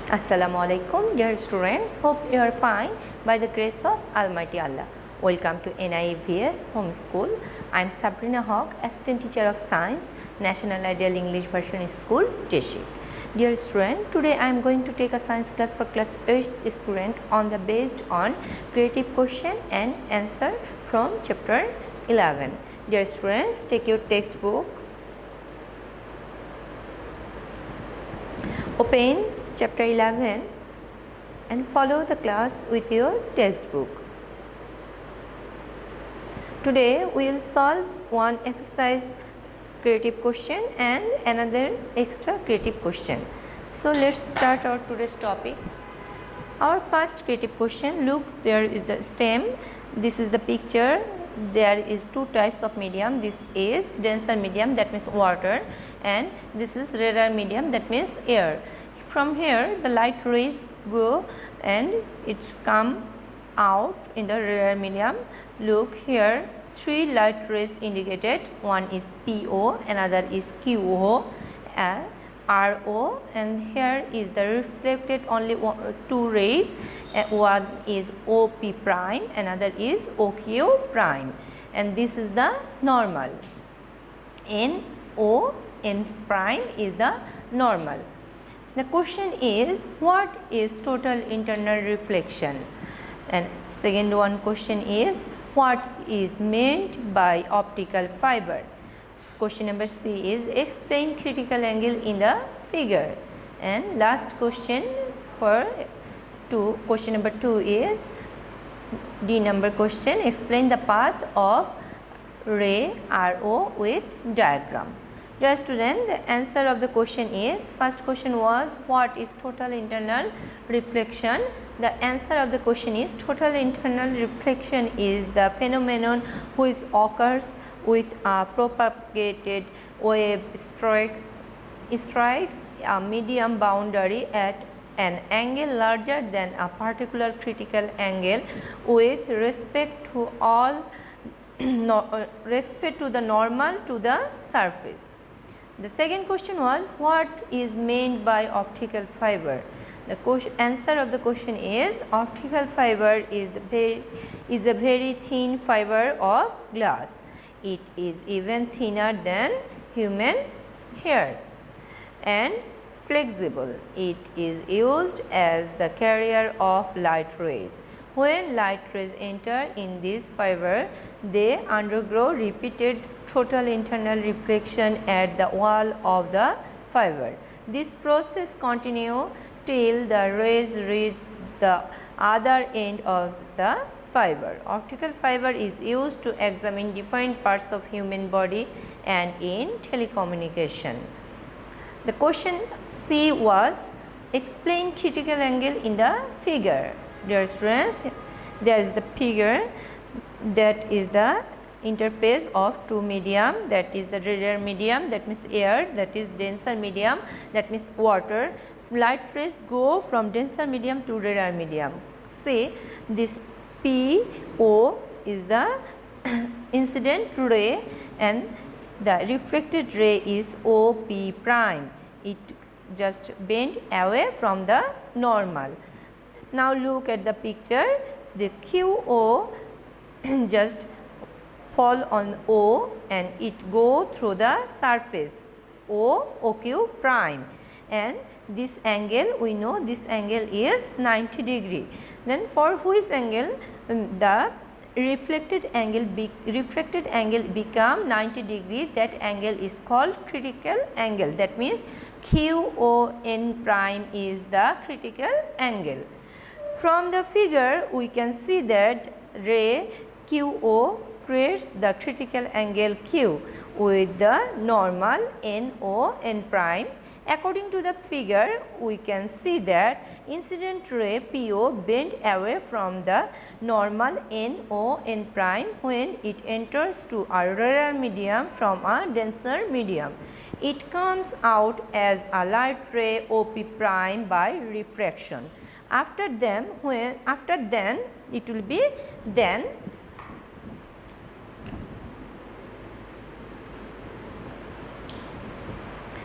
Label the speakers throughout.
Speaker 1: Assalamu alaikum, dear students. Hope you are fine by the grace of Almighty Allah. Welcome to NIEVS Homeschool. I am Sabrina Haq, Assistant Teacher of Science, National Ideal English Version School, Teshi. Dear student, today I am going to take a science class for class 8 student on the based on creative question and answer from chapter 11. Dear students, take your textbook. Open chapter 11 and follow the class with your textbook. Today we will solve one exercise creative question and another extra creative question. So let's start our today's topic. Our first creative question, look, there is the stem, this is the picture, there is two types of medium. This is denser medium, that means water, and this is rarer medium, that means air. From here the light rays go and it come out in the rarer medium. Look here, three light rays indicated, one is PO, another is QO, RO, and here is the reflected only two rays, one is OP prime, another is OQ prime, and this is the normal. NO, N prime is the normal. The question is, what is total internal reflection? And second one question is, what is meant by optical fiber? Question number C is, explain critical angle in the figure. And last question for question number 2 is D number question, explain the path of ray RO with diagram. Dear student, the answer of the question is, first question was, what is total internal reflection? The answer of the question is, total internal reflection is the phenomenon which occurs with a propagated wave strikes a medium boundary at an angle larger than a particular critical angle with respect to the normal to the surface. The second question was, what is meant by optical fiber? The answer of the question is, optical fiber is a very thin fiber of glass. It is even thinner than human hair and flexible. It is used as the carrier of light rays. When light rays enter in this fiber, they undergo repeated total internal reflection at the wall of the fiber. This process continues till the rays reach the other end of the fiber. Optical fiber is used to examine different parts of human body and in telecommunication. The question C was, explain critical angle in the figure. Dear students, there is the figure, that is the interface of two medium, that is the rarer medium, that means air, that is denser medium, that means water. Light rays go from denser medium to rarer medium. Say this PO is the incident ray and the reflected ray is OP prime. It just bent away from the normal. Now look at the picture, the QO just fall on O and it go through the surface OQ prime, and this angle, we know this angle is 90 degree. Then for which angle the reflected angle become 90 degree, that angle is called critical angle. That means QON prime is the critical angle. From the figure we can see that ray QO creates the critical angle Q with the normal NO N prime. According to the figure, we can see that incident ray PO bent away from the normal NO N prime when it enters to a rarer medium from a denser medium. It comes out as a light ray OP prime by refraction. After then it will be then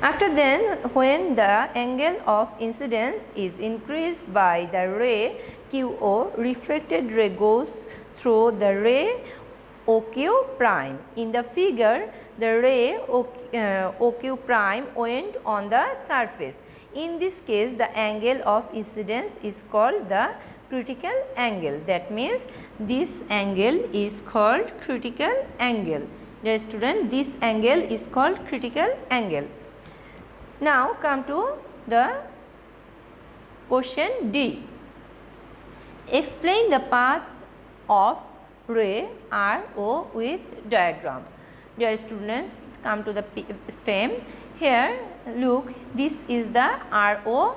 Speaker 1: After then, when the angle of incidence is increased by the ray QO, refracted ray goes through the ray OQ prime. In the figure, the ray OQ prime went on the surface. In this case, the angle of incidence is called the critical angle. That means this angle is called critical angle. Dear student, this angle is called critical angle. Now come to the question D. Explain the path of ray RO with diagram. Dear students, come to the stem. Here look, this is the RO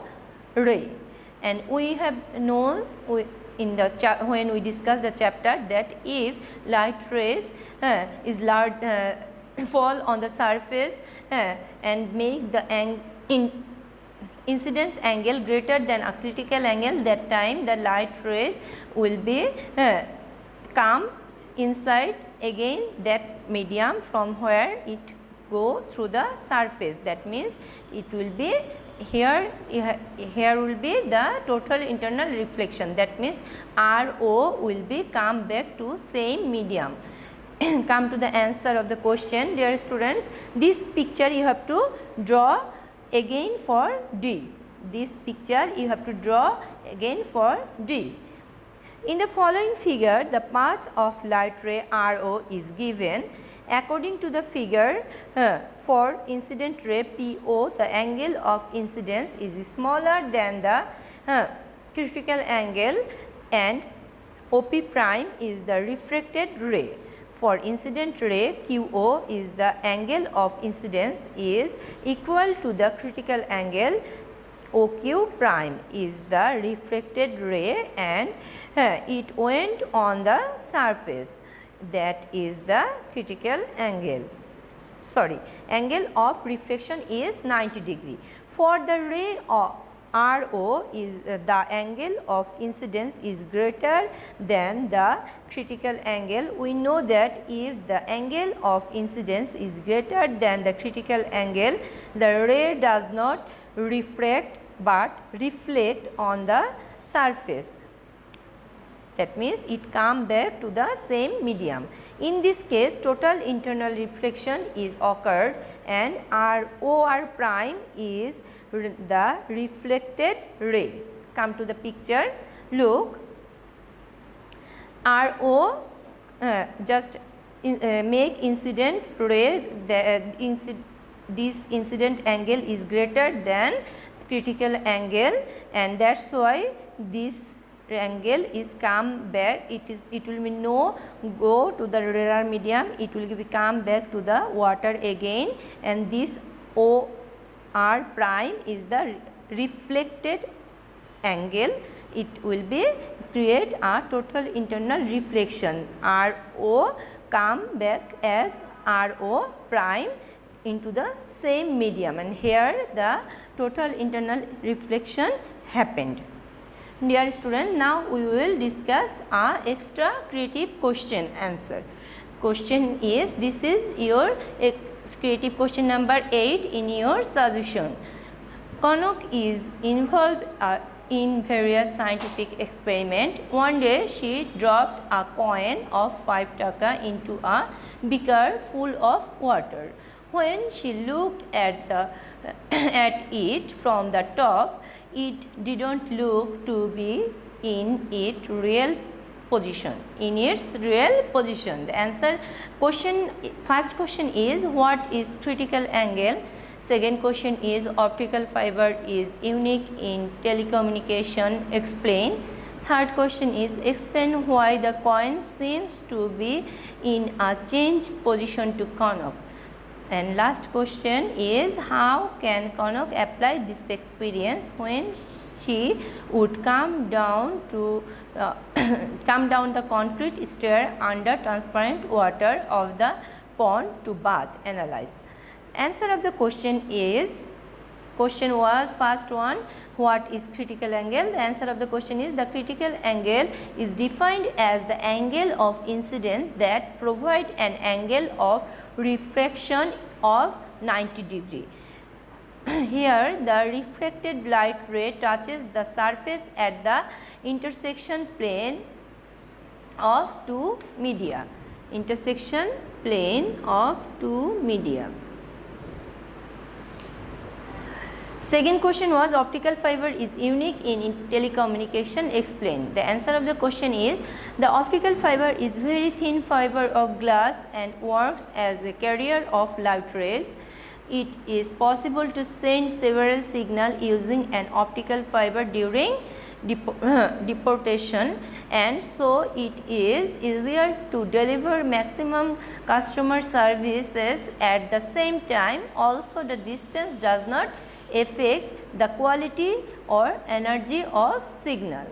Speaker 1: ray, and we have known in the when we discuss the chapter that if light rays is large fall on the surface and make the incidence angle greater than a critical angle, that time the light rays will be come inside again that medium from where it go through the surface. That means it will be here will be the total internal reflection. That means RO will be come back to same medium. Come to the answer of the question. Dear students, this picture you have to draw again for D. This picture you have to draw again for D. In the following figure, the path of light ray RO is given. According to the figure, for incident ray PO, the angle of incidence is smaller than the critical angle, and OP prime is the refracted ray. For incident ray QO is the angle of incidence is equal to the critical angle. OQ prime is the refracted ray, and it went on the surface. That is the critical angle. Angle of refraction is 90 degree. For the ray of RO is the angle of incidence is greater than the critical angle. We know that if the angle of incidence is greater than the critical angle, the ray does not refract but reflect on the surface. That means it come back to the same medium. In this case, total internal reflection is occurred, and ROR prime is the reflected ray. Come to the picture. Look, RO just make incident ray, this incident angle is greater than critical angle, and that's why this angle is come back. It will be no go to the rarer medium, it will be come back to the water again, and this OR prime is the reflected angle. It will be create a total internal reflection. RO come back as RO prime into the same medium, and here the total internal reflection happened. Dear student, now we will discuss a extra creative question answer. Question is, this is your creative question number 8 in your suggestion. Kanak is involved in various scientific experiments. One day she dropped a coin of 5 taka into a beaker full of water. When she looked at it from the top, it didn't look to be in its real position. The answer question, first question is, what is critical angle? Second question is, optical fiber is unique in telecommunication. Explain. Third question is, explain why the coin seems to be in a change position to Kanak. And last question is, how can Kanak apply this experience when she would come down the concrete stair under transparent water of the pond to bath? Analyze. Answer of the question is, question was first one, what is critical angle? The answer of the question is, the critical angle is defined as the angle of incidence that provide an angle of refraction of 90 degree. here the refracted light ray touches the surface at the intersection plane of two media. Intersection plane of two media. Second question was optical fiber is unique in telecommunication. Explain. The answer of the question is the optical fiber is very thin fiber of glass and works as a carrier of light rays. It is possible to send several signals using an optical fiber during deportation, and so it is easier to deliver maximum customer services at the same time. Also, the distance does not affect the quality or energy of signal.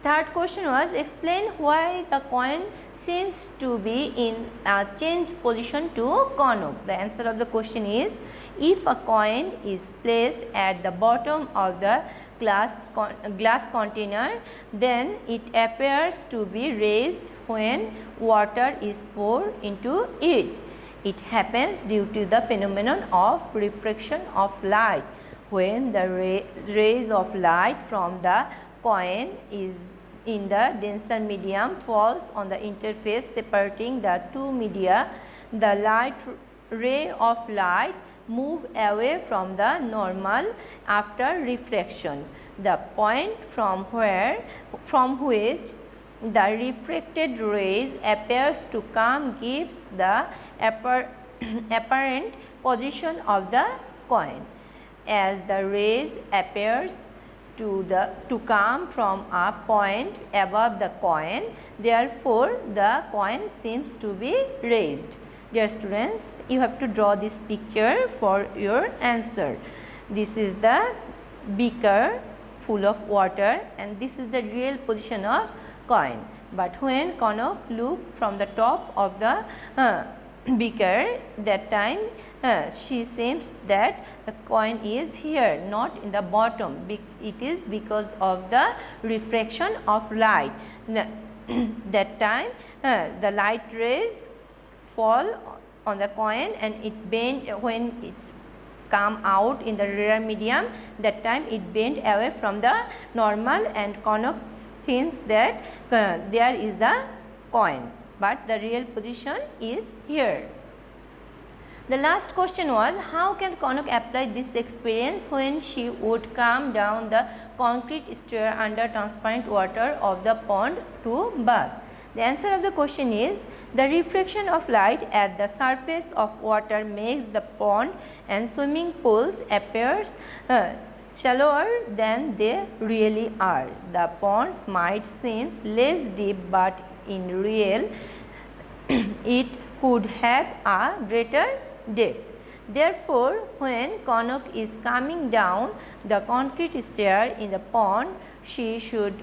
Speaker 1: Third question was explain why the coin seems to be in a change position to CONOP. The answer of the question is if a coin is placed at the bottom of the glass container, then it appears to be raised when water is poured into it. It happens due to the phenomenon of refraction of light. When the rays of light from the coin is in the denser medium falls on the interface separating the two media, the ray of light move away from the normal after refraction. The point from which the refracted rays appears to come gives the apparent position of the coin. As the rays appears to come from a point above the coin, therefore the coin seems to be raised. Dear students, you have to draw this picture for your answer. This is the beaker full of water and this is the real position of coin. But when CONOP look from the top of the beaker, that time she seems that the coin is here, not in the bottom. It is because of the refraction of light. That time the light rays fall on the coin and it bend when it come out in the rear medium. That time it bend away from the normal and CONOP thinks that there is the coin, but the real position is here. The last question was how can CONOP apply this experience when she would come down the concrete stair under transparent water of the pond to bath. The answer of the question is the refraction of light at the surface of water makes the pond and swimming pools appears shallower than they really are. The ponds might seem less deep, but in real it could have a greater depth. Therefore, when CONOP is coming down the concrete stair in the pond, she should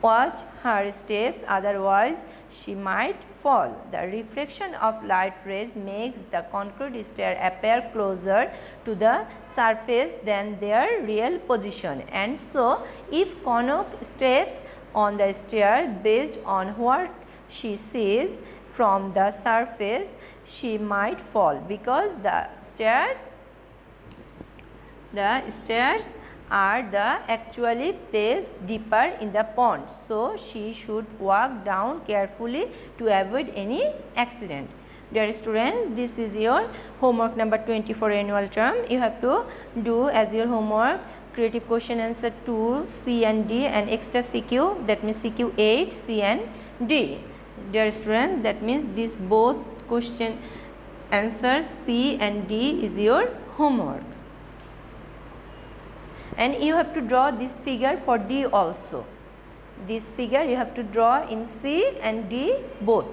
Speaker 1: watch her steps, otherwise she might fall. The refraction of light rays makes the concrete stair appear closer to the surface than their real position, and so if CONOP steps on the stair based on what she sees from the surface, she might fall because the stairs are actually placed deeper in the pond. So, she should walk down carefully to avoid any accident. Dear students, this is your homework number 24 annual term. You have to do as your homework creative question answer 2, C and D and extra CQ, that means CQ 8, C and D. Dear students, that means this both question answers C and D is your homework. And you have to draw this figure for D also. This figure you have to draw in C and D both.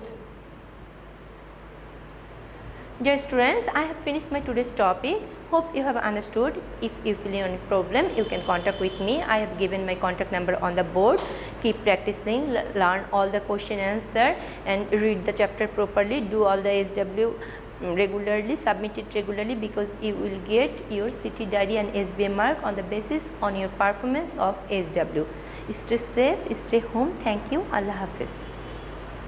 Speaker 1: Dear students, I have finished my today's topic. Hope you have understood. If you feel any problem, you can contact with me. I have given my contact number on the board. Keep practicing, learn all the question answer and read the chapter properly. Do all the SW regularly, submit it regularly, because you will get your city diary and SBM mark on the basis on your performance of SW. Stay safe, stay home. Thank you. Allah Hafiz.